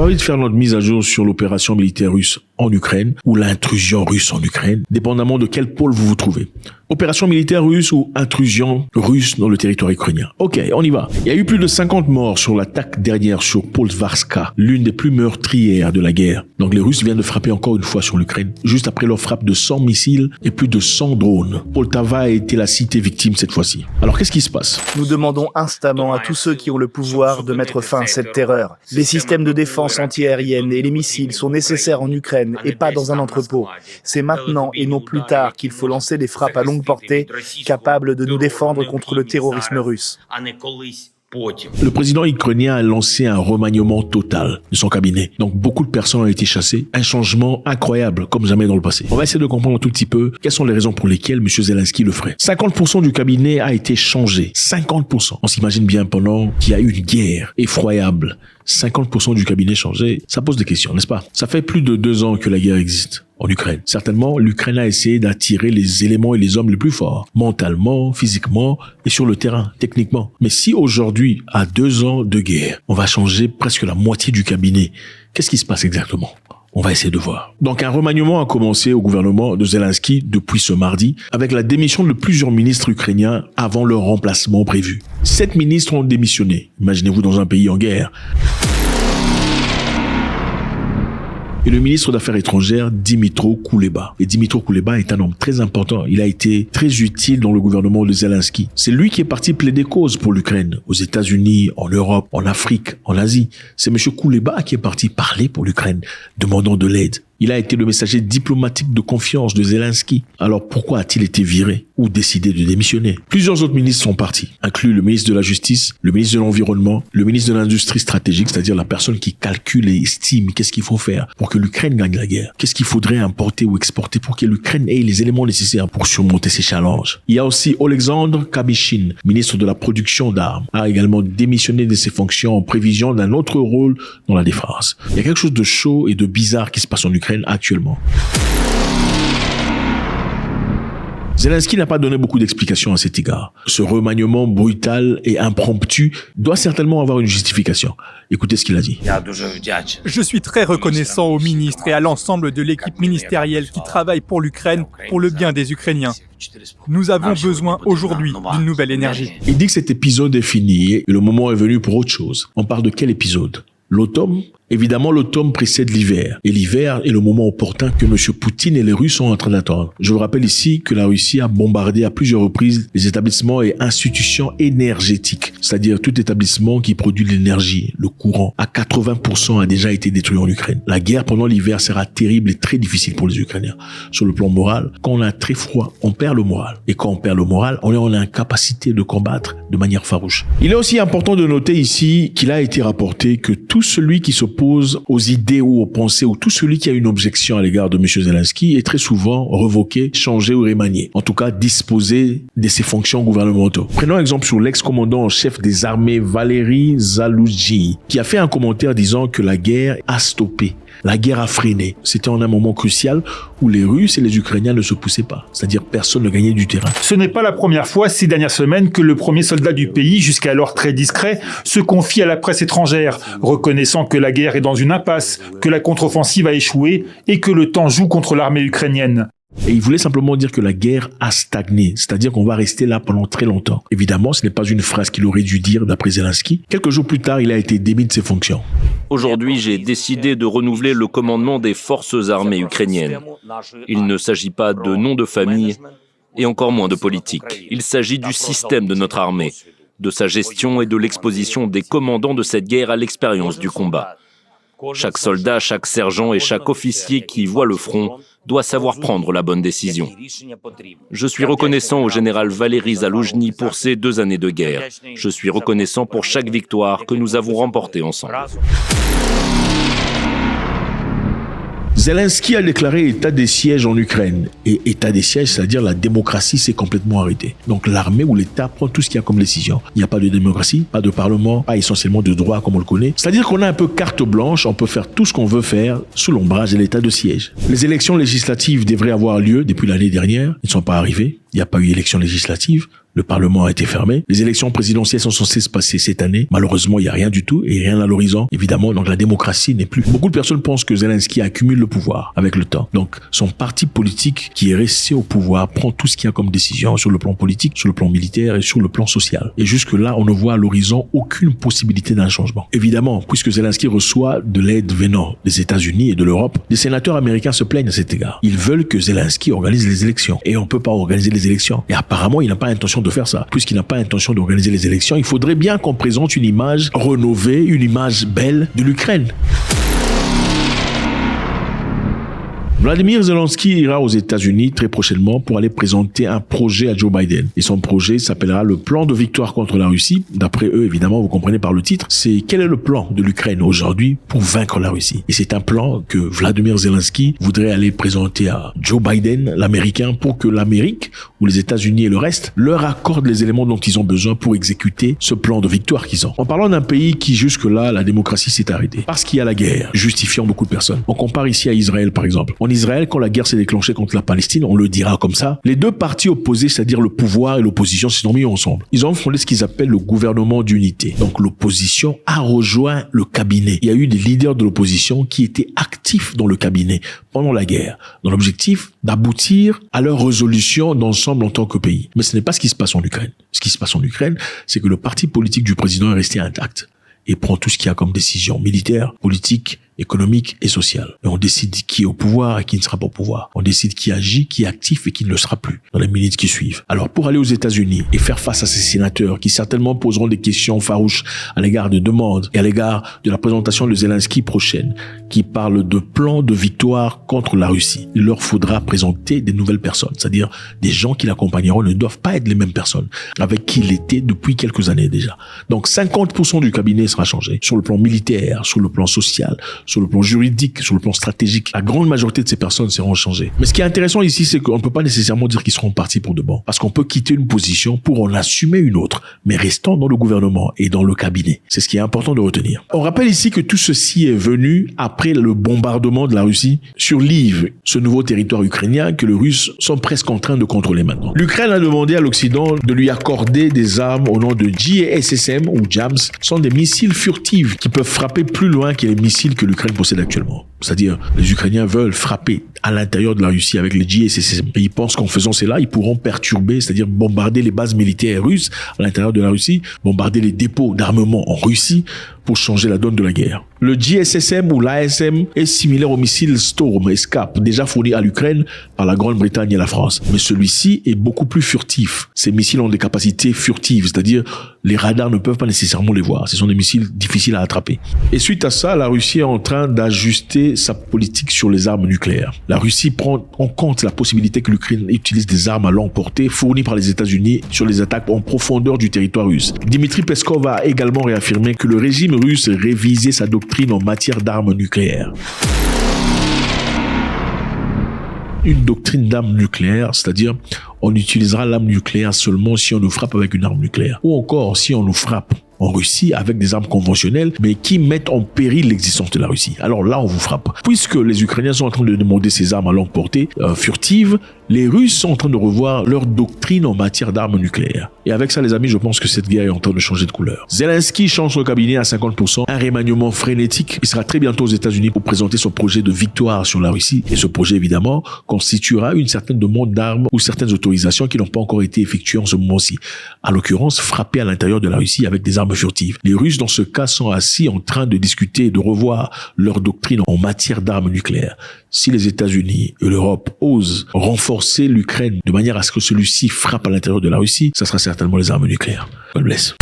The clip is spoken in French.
va vite faire notre mise à jour sur l'opération militaire russe en Ukraine ou l'intrusion russe en Ukraine, dépendamment de quel pôle vous vous trouvez. Opération militaire russe ou intrusion russe dans le territoire ukrainien. Ok, on y va. Il y a eu plus de 50 morts sur l'attaque dernière sur Poltavska, l'une des plus meurtrières de la guerre. Donc les Russes viennent de frapper encore une fois sur l'Ukraine, juste après leur frappe de 100 missiles et plus de 100 drones. Poltava a été la cité victime cette fois-ci. Alors qu'est-ce qui se passe? Nous demandons instamment à tous ceux qui ont le pouvoir de mettre fin à cette terreur. Les systèmes de défense antiaérienne et les missiles sont nécessaires en Ukraine et pas dans un entrepôt. C'est maintenant et non plus tard qu'il faut lancer des frappes à longue portée capables de nous défendre contre le terrorisme russe. Le président ukrainien a lancé un remaniement total de son cabinet. Donc beaucoup de personnes ont été chassées. Un changement incroyable comme jamais dans le passé. On va essayer de comprendre un tout petit peu quelles sont les raisons pour lesquelles M. Zelensky le ferait. 50% du cabinet a été changé. 50%. On s'imagine bien pendant qu'il y a eu une guerre effroyable. 50% du cabinet changé, ça pose des questions, n'est-ce pas? Ça fait plus de 2 ans que la guerre existe en Ukraine. Certainement, l'Ukraine a essayé d'attirer les éléments et les hommes les plus forts, mentalement, physiquement et sur le terrain, techniquement. Mais si aujourd'hui, à 2 ans de guerre, on va changer presque la moitié du cabinet, qu'est-ce qui se passe exactement? On va essayer de voir. Donc un remaniement a commencé au gouvernement de Zelensky depuis ce mardi, avec la démission de plusieurs ministres ukrainiens avant leur remplacement prévu. 7 ministres ont démissionné. Imaginez-vous dans un pays en guerre. Et le ministre d'Affaires étrangères, Dmytro Kuleba. Et Dmytro Kuleba est un homme très important. Il a été très utile dans le gouvernement de Zelensky. C'est lui qui est parti plaider cause pour l'Ukraine, aux États-Unis, en Europe, en Afrique, en Asie. C'est M. Kuleba qui est parti parler pour l'Ukraine, demandant de l'aide. Il a été le messager diplomatique de confiance de Zelensky. Alors pourquoi a-t-il été viré ou décidé de démissionner? Plusieurs autres ministres sont partis, inclus le ministre de la Justice, le ministre de l'Environnement, le ministre de l'Industrie stratégique, c'est-à-dire la personne qui calcule et estime qu'est-ce qu'il faut faire pour que l'Ukraine gagne la guerre. Qu'est-ce qu'il faudrait importer ou exporter pour que l'Ukraine ait les éléments nécessaires pour surmonter ces challenges. Il y a aussi Oleksandr Kabyshin, ministre de la production d'armes, a également démissionné de ses fonctions en prévision d'un autre rôle dans la défense. Il y a quelque chose de chaud et de bizarre qui se passe en Ukraine actuellement. Zelensky n'a pas donné beaucoup d'explications à cet égard. Ce remaniement brutal et impromptu doit certainement avoir une justification. Écoutez ce qu'il a dit. Je suis très reconnaissant au ministre et à l'ensemble de l'équipe ministérielle qui travaille pour l'Ukraine, pour le bien des Ukrainiens. Nous avons besoin aujourd'hui d'une nouvelle énergie. Il dit que cet épisode est fini et le moment est venu pour autre chose. On parle de quel épisode? L'automne? Évidemment, l'automne précède l'hiver. Et l'hiver est le moment opportun que M. Poutine et les Russes sont en train d'attendre. Je vous rappelle ici que la Russie a bombardé à plusieurs reprises les établissements et institutions énergétiques. C'est-à-dire tout établissement qui produit de l'énergie, le courant, à 80% a déjà été détruit en Ukraine. La guerre pendant l'hiver sera terrible et très difficile pour les Ukrainiens. Sur le plan moral, quand on a très froid, on perd le moral. Et quand on perd le moral, on est en incapacité de combattre de manière farouche. Il est aussi important de noter ici qu'il a été rapporté que tout celui qui s'oppose aux idées ou aux pensées ou tout celui qui a une objection à l'égard de M. Zelensky est très souvent revoqué, changé ou remanié. En tout cas, disposé de ses fonctions gouvernementales. Prenons exemple sur l'ex-commandant en chef des armées Valery Zaloujny, qui a fait un commentaire disant que la guerre a stoppé. La guerre a freiné. C'était en un moment crucial où les Russes et les Ukrainiens ne se poussaient pas. C'est-à-dire personne ne gagnait du terrain. Ce n'est pas la première fois ces dernières semaines que le premier soldat du pays, jusqu'alors très discret, se confie à la presse étrangère, reconnaissant que la guerre est dans une impasse, que la contre-offensive a échoué et que le temps joue contre l'armée ukrainienne. Et il voulait simplement dire que la guerre a stagné, c'est-à-dire qu'on va rester là pendant très longtemps. Évidemment, ce n'est pas une phrase qu'il aurait dû dire d'après Zelensky. Quelques jours plus tard, il a été démis de ses fonctions. Aujourd'hui, j'ai décidé de renouveler le commandement des forces armées ukrainiennes. Il ne s'agit pas de nom de famille et encore moins de politique. Il s'agit du système de notre armée, de sa gestion et de l'exposition des commandants de cette guerre à l'expérience du combat. Chaque soldat, chaque sergent et chaque officier qui voit le front doit savoir prendre la bonne décision. Je suis reconnaissant au général Valery Zaloujny pour ces 2 années de guerre. Je suis reconnaissant pour chaque victoire que nous avons remportée ensemble. Zelensky a déclaré état des sièges en Ukraine. Et état des sièges, c'est-à-dire la démocratie s'est complètement arrêtée. Donc l'armée ou l'État prend tout ce qu'il y a comme décision. Il n'y a pas de démocratie, pas de parlement, pas essentiellement de droit comme on le connaît. C'est-à-dire qu'on a un peu carte blanche, on peut faire tout ce qu'on veut faire sous l'ombrage de l'état de siège. Les élections législatives devraient avoir lieu depuis l'année dernière. Ils ne sont pas arrivés. Il n'y a pas eu élection législative. Le Parlement a été fermé. Les élections présidentielles sont censées se passer cette année. Malheureusement, il n'y a rien du tout et rien à l'horizon. Évidemment, donc la démocratie n'est plus. Beaucoup de personnes pensent que Zelensky accumule le pouvoir avec le temps. Donc, son parti politique qui est resté au pouvoir prend tout ce qu'il y a comme décision sur le plan politique, sur le plan militaire et sur le plan social. Et jusque-là, on ne voit à l'horizon aucune possibilité d'un changement. Évidemment, puisque Zelensky reçoit de l'aide venant des États-Unis et de l'Europe, les sénateurs américains se plaignent à cet égard. Ils veulent que Zelensky organise les élections. Et on peut pas organiser les élections. Et apparemment, il n'a pas intention de faire ça. Puisqu'il n'a pas intention d'organiser les élections, il faudrait bien qu'on présente une image rénovée, une image belle de l'Ukraine. Vladimir Zelensky ira aux États-Unis très prochainement pour aller présenter un projet à Joe Biden. Et son projet s'appellera le plan de victoire contre la Russie. D'après eux, évidemment, vous comprenez par le titre, c'est quel est le plan de l'Ukraine aujourd'hui pour vaincre la Russie. Et c'est un plan que Vladimir Zelensky voudrait aller présenter à Joe Biden, l'Américain, pour que l'Amérique ou les États-Unis et le reste leur accordent les éléments dont ils ont besoin pour exécuter ce plan de victoire qu'ils ont. En parlant d'un pays qui jusque-là, la démocratie s'est arrêtée. Parce qu'il y a la guerre, justifiant beaucoup de personnes. On compare ici à Israël, par exemple. En Israël, quand la guerre s'est déclenchée contre la Palestine, on le dira comme ça, les deux partis opposés, c'est-à-dire le pouvoir et l'opposition, se sont mis ensemble. Ils ont fondé ce qu'ils appellent le gouvernement d'unité. Donc l'opposition a rejoint le cabinet. Il y a eu des leaders de l'opposition qui étaient actifs dans le cabinet pendant la guerre, dans l'objectif d'aboutir à leur résolution d'ensemble en tant que pays. Mais ce n'est pas ce qui se passe en Ukraine. Ce qui se passe en Ukraine, c'est que le parti politique du président est resté intact et prend tout ce qu'il y a comme décision militaire, politique, économique et sociale. Et on décide qui est au pouvoir et qui ne sera pas au pouvoir. On décide qui agit, qui est actif et qui ne le sera plus dans les minutes qui suivent. Alors, pour aller aux États-Unis et faire face à ces sénateurs qui certainement poseront des questions farouches à l'égard de demandes et à l'égard de la présentation de Zelensky prochaine, qui parle de plan de victoire contre la Russie, il leur faudra présenter des nouvelles personnes, c'est-à-dire des gens qui l'accompagneront ne doivent pas être les mêmes personnes avec qui il était depuis quelques années déjà. Donc, 50% du cabinet sera changé sur le plan militaire, sur le plan social, sur le plan juridique, sur le plan stratégique. La grande majorité de ces personnes seront changées. Mais ce qui est intéressant ici, c'est qu'on ne peut pas nécessairement dire qu'ils seront partis pour de bon. Parce qu'on peut quitter une position pour en assumer une autre, mais restant dans le gouvernement et dans le cabinet. C'est ce qui est important de retenir. On rappelle ici que tout ceci est venu après le bombardement de la Russie sur Lviv, ce nouveau territoire ukrainien que les Russes sont presque en train de contrôler maintenant. L'Ukraine a demandé à l'Occident de lui accorder des armes au nom de JSSM ou JAMS, sont des missiles furtifs qui peuvent frapper plus loin que les missiles que l'Ukraine possède actuellement. C'est-à-dire, les Ukrainiens veulent frapper à l'intérieur de la Russie avec les JSSM. Et ils pensent qu'en faisant cela, ils pourront perturber, c'est-à-dire bombarder les bases militaires russes à l'intérieur de la Russie, bombarder les dépôts d'armement en Russie pour changer la donne de la guerre. Le JSSM ou l'ASM est similaire au missile Storm Escape, déjà fourni à l'Ukraine par la Grande-Bretagne et la France. Mais celui-ci est beaucoup plus furtif. Ces missiles ont des capacités furtives, c'est-à-dire les radars ne peuvent pas nécessairement les voir. Ce sont des missiles difficiles à attraper. Et suite à ça, la Russie est en train d'ajuster sa politique sur les armes nucléaires. La Russie prend en compte la possibilité que l'Ukraine utilise des armes à longue portée fournies par les États-Unis sur les attaques en profondeur du territoire russe. Dmitry Peskov a également réaffirmé que le régime russe révisait sa doctrine en matière d'armes nucléaires. Une doctrine d'armes nucléaires, c'est-à-dire on utilisera l'arme nucléaire seulement si on nous frappe avec une arme nucléaire, ou encore si on nous frappe en Russie avec des armes conventionnelles, mais qui mettent en péril l'existence de la Russie. Alors là, on vous frappe. Puisque les Ukrainiens sont en train de demander ces armes à longue portée, furtives, les Russes sont en train de revoir leur doctrine en matière d'armes nucléaires. Et avec ça, les amis, je pense que cette guerre est en train de changer de couleur. Zelensky change son cabinet à 50%, un remaniement frénétique. Il sera très bientôt aux États-Unis pour présenter son projet de victoire sur la Russie. Et ce projet, évidemment, constituera une certaine demande d'armes ou certaines autorisations qui n'ont pas encore été effectuées en ce moment-ci. À l'occurrence, frapper à l'intérieur de la Russie avec des armes furtives. Les Russes, dans ce cas, sont assis en train de discuter et de revoir leur doctrine en matière d'armes nucléaires. Si les États-Unis et l'Europe osent renforcer l'Ukraine de manière à ce que celui-ci frappe à l'intérieur de la Russie, ça sera certainement les armes nucléaires. God bless.